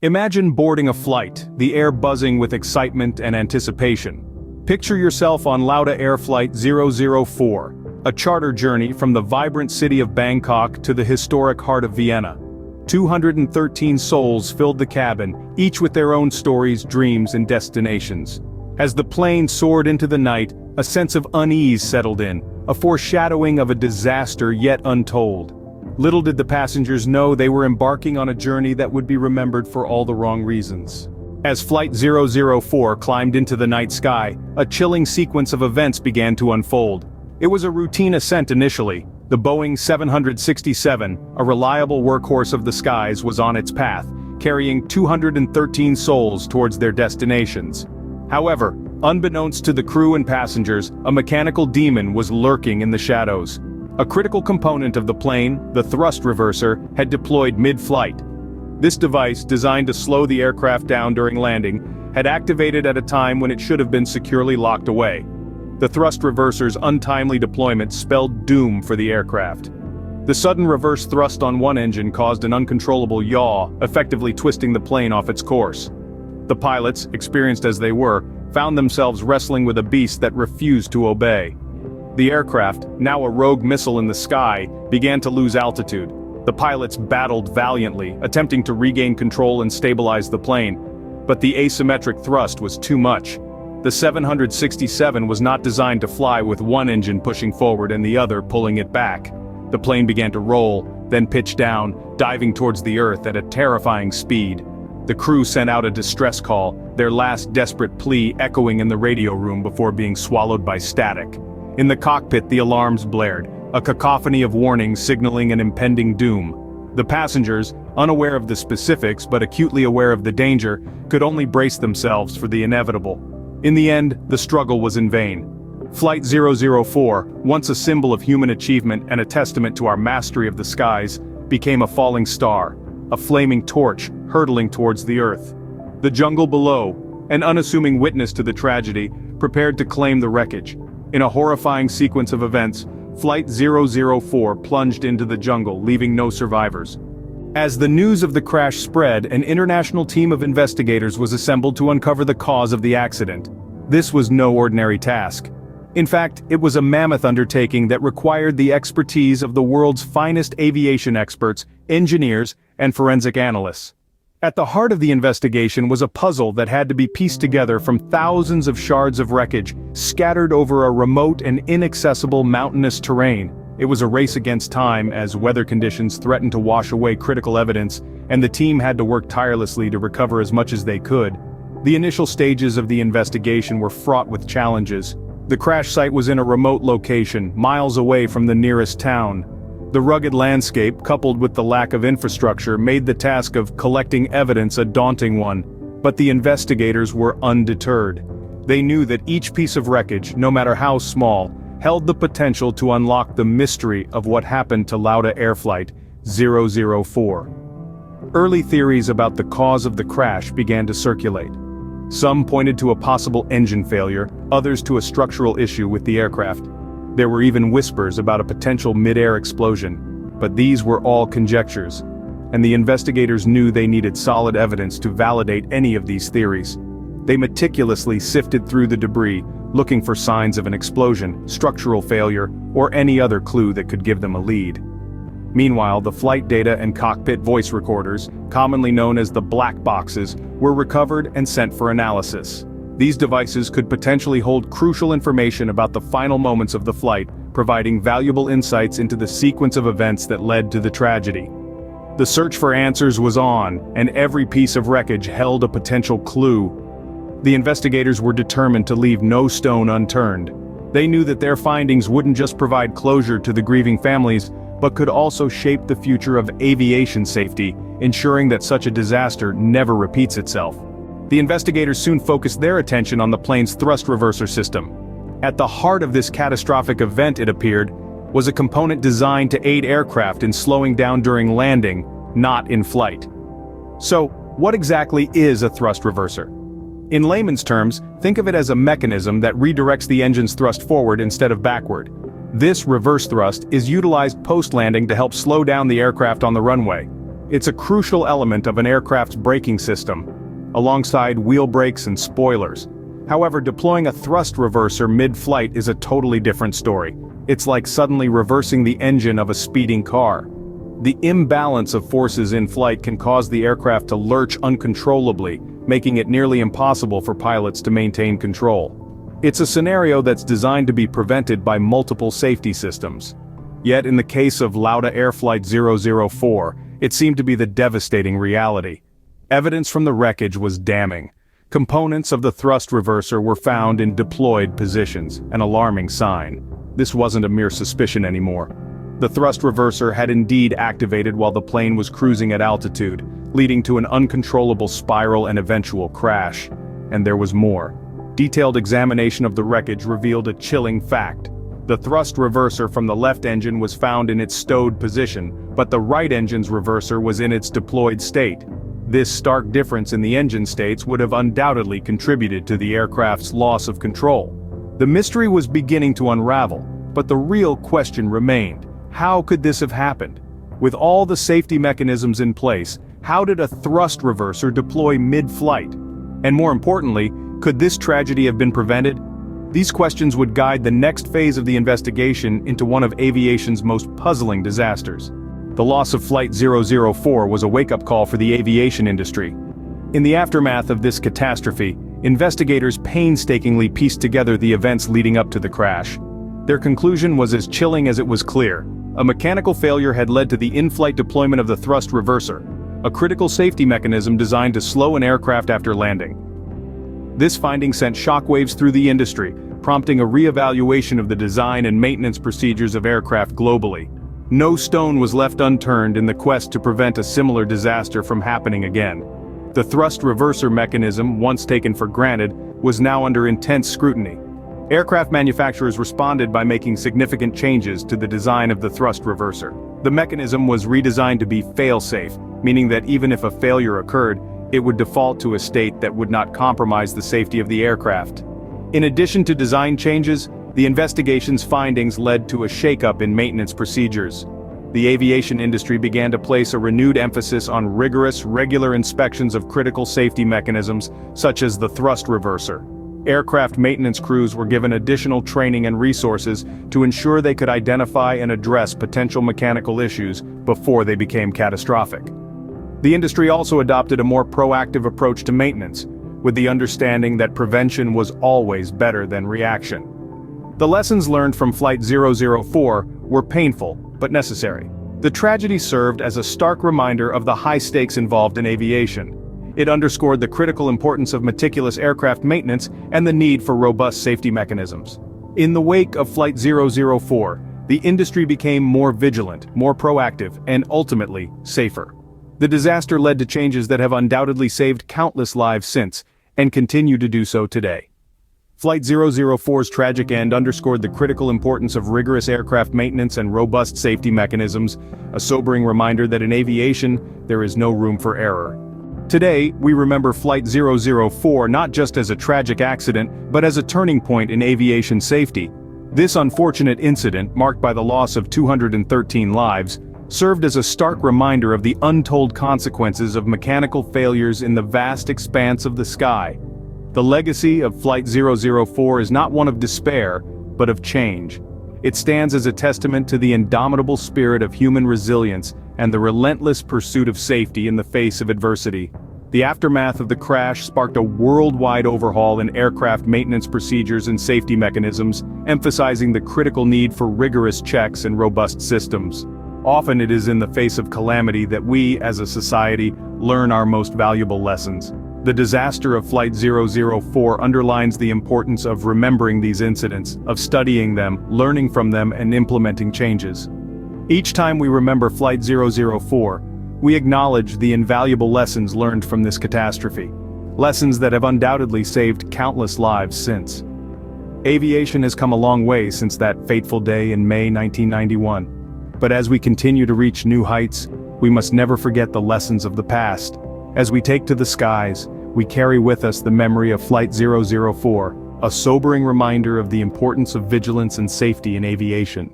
Imagine boarding a flight, the air buzzing with excitement and anticipation. Picture yourself on Lauda Air Flight 004, a charter journey from the vibrant city of Bangkok to the historic heart of Vienna. 213 souls filled the cabin, each with their own stories, dreams, and destinations. As the plane soared into the night, a sense of unease settled in, a foreshadowing of a disaster yet untold. Little did the passengers know they were embarking on a journey that would be remembered for all the wrong reasons. As Flight 004 climbed into the night sky, a chilling sequence of events began to unfold. It was a routine ascent initially. The Boeing 767, a reliable workhorse of the skies, was on its path, carrying 213 souls towards their destinations. However, unbeknownst to the crew and passengers, a mechanical demon was lurking in the shadows. A critical component of the plane, the thrust reverser, had deployed mid-flight. This device, designed to slow the aircraft down during landing, had activated at a time when it should have been securely locked away. The thrust reverser's untimely deployment spelled doom for the aircraft. The sudden reverse thrust on one engine caused an uncontrollable yaw, effectively twisting the plane off its course. The pilots, experienced as they were, found themselves wrestling with a beast that refused to obey. The aircraft, now a rogue missile in the sky, began to lose altitude. The pilots battled valiantly, attempting to regain control and stabilize the plane. But the asymmetric thrust was too much. The 767 was not designed to fly with one engine pushing forward and the other pulling it back. The plane began to roll, then pitch down, diving towards the earth at a terrifying speed. The crew sent out a distress call, their last desperate plea echoing in the radio room before being swallowed by static. In the cockpit, the alarms blared, a cacophony of warnings signaling an impending doom. The passengers, unaware of the specifics but acutely aware of the danger, could only brace themselves for the inevitable. In the end, the struggle was in vain. Flight 004, once a symbol of human achievement and a testament to our mastery of the skies, became a falling star, a flaming torch hurtling towards the earth. The jungle below, an unassuming witness to the tragedy, prepared to claim the wreckage. In a horrifying sequence of events, Flight 004 plunged into the jungle, leaving no survivors. As the news of the crash spread, an international team of investigators was assembled to uncover the cause of the accident. This was no ordinary task. In fact, it was a mammoth undertaking that required the expertise of the world's finest aviation experts, engineers, and forensic analysts. At the heart of the investigation was a puzzle that had to be pieced together from thousands of shards of wreckage, scattered over a remote and inaccessible mountainous terrain. It was a race against time as weather conditions threatened to wash away critical evidence, and the team had to work tirelessly to recover as much as they could. The initial stages of the investigation were fraught with challenges. The crash site was in a remote location, miles away from the nearest town. The rugged landscape, coupled with the lack of infrastructure, made the task of collecting evidence a daunting one. But the investigators were undeterred. They knew that each piece of wreckage, no matter how small, held the potential to unlock the mystery of what happened to Lauda Air Flight 004. Early theories about the cause of the crash began to circulate. Some pointed to a possible engine failure, others to a structural issue with the aircraft. There were even whispers about a potential mid-air explosion, but these were all conjectures, and the investigators knew they needed solid evidence to validate any of these theories. They meticulously sifted through the debris, looking for signs of an explosion, structural failure, or any other clue that could give them a lead. Meanwhile, the flight data and cockpit voice recorders, commonly known as the black boxes, were recovered and sent for analysis. These devices could potentially hold crucial information about the final moments of the flight, providing valuable insights into the sequence of events that led to the tragedy. The search for answers was on, and every piece of wreckage held a potential clue. The investigators were determined to leave no stone unturned. They knew that their findings wouldn't just provide closure to the grieving families, but could also shape the future of aviation safety, ensuring that such a disaster never repeats itself. The investigators soon focused their attention on the plane's thrust reverser system. At the heart of this catastrophic event, it appeared, was a component designed to aid aircraft in slowing down during landing, not in flight. So, what exactly is a thrust reverser? In layman's terms, think of it as a mechanism that redirects the engine's thrust forward instead of backward. This reverse thrust is utilized post-landing to help slow down the aircraft on the runway. It's a crucial element of an aircraft's braking system, alongside wheel brakes and spoilers. However, deploying a thrust reverser mid-flight is a totally different story. It's like suddenly reversing the engine of a speeding car. The imbalance of forces in flight can cause the aircraft to lurch uncontrollably, making it nearly impossible for pilots to maintain control. It's a scenario that's designed to be prevented by multiple safety systems. Yet in the case of Lauda Air Flight 004, it seemed to be the devastating reality. Evidence from the wreckage was damning. Components of the thrust reverser were found in deployed positions, an alarming sign. This wasn't a mere suspicion anymore. The thrust reverser had indeed activated while the plane was cruising at altitude, leading to an uncontrollable spiral and eventual crash. And there was more. Detailed examination of the wreckage revealed a chilling fact. The thrust reverser from the left engine was found in its stowed position, but the right engine's reverser was in its deployed state. This stark difference in the engine states would have undoubtedly contributed to the aircraft's loss of control. The mystery was beginning to unravel, but the real question remained: how could this have happened? With all the safety mechanisms in place, how did a thrust reverser deploy mid-flight? And more importantly, could this tragedy have been prevented? These questions would guide the next phase of the investigation into one of aviation's most puzzling disasters. The loss of Flight 004 was a wake-up call for the aviation industry. In the aftermath of this catastrophe, investigators painstakingly pieced together the events leading up to the crash. Their conclusion was as chilling as it was clear. A mechanical failure had led to the in-flight deployment of the thrust reverser, a critical safety mechanism designed to slow an aircraft after landing. This finding sent shockwaves through the industry, prompting a re-evaluation of the design and maintenance procedures of aircraft globally. No stone was left unturned in the quest to prevent a similar disaster from happening again. The thrust reverser mechanism, once taken for granted, was now under intense scrutiny. Aircraft manufacturers responded by making significant changes to the design of the thrust reverser. The mechanism was redesigned to be fail-safe, meaning that even if a failure occurred, it would default to a state that would not compromise the safety of the aircraft. In addition to design changes, the investigation's findings led to a shakeup in maintenance procedures. The aviation industry began to place a renewed emphasis on rigorous, regular inspections of critical safety mechanisms, such as the thrust reverser. Aircraft maintenance crews were given additional training and resources to ensure they could identify and address potential mechanical issues before they became catastrophic. The industry also adopted a more proactive approach to maintenance, with the understanding that prevention was always better than reaction. The lessons learned from Flight 004 were painful, but necessary. The tragedy served as a stark reminder of the high stakes involved in aviation. It underscored the critical importance of meticulous aircraft maintenance and the need for robust safety mechanisms. In the wake of Flight 004, the industry became more vigilant, more proactive, and ultimately, safer. The disaster led to changes that have undoubtedly saved countless lives since, and continue to do so today. Flight 004's tragic end underscored the critical importance of rigorous aircraft maintenance and robust safety mechanisms, a sobering reminder that in aviation, there is no room for error. Today, we remember Flight 004 not just as a tragic accident, but as a turning point in aviation safety. This unfortunate incident, marked by the loss of 213 lives, served as a stark reminder of the untold consequences of mechanical failures in the vast expanse of the sky. The legacy of Flight 004 is not one of despair, but of change. It stands as a testament to the indomitable spirit of human resilience and the relentless pursuit of safety in the face of adversity. The aftermath of the crash sparked a worldwide overhaul in aircraft maintenance procedures and safety mechanisms, emphasizing the critical need for rigorous checks and robust systems. Often it is in the face of calamity that we, as a society, learn our most valuable lessons. The disaster of Flight 004 underlines the importance of remembering these incidents, of studying them, learning from them, and implementing changes. Each time we remember Flight 004, we acknowledge the invaluable lessons learned from this catastrophe, lessons that have undoubtedly saved countless lives since. Aviation has come a long way since that fateful day in May 1991. But as we continue to reach new heights, we must never forget the lessons of the past. As we take to the skies, we carry with us the memory of Flight 004, a sobering reminder of the importance of vigilance and safety in aviation.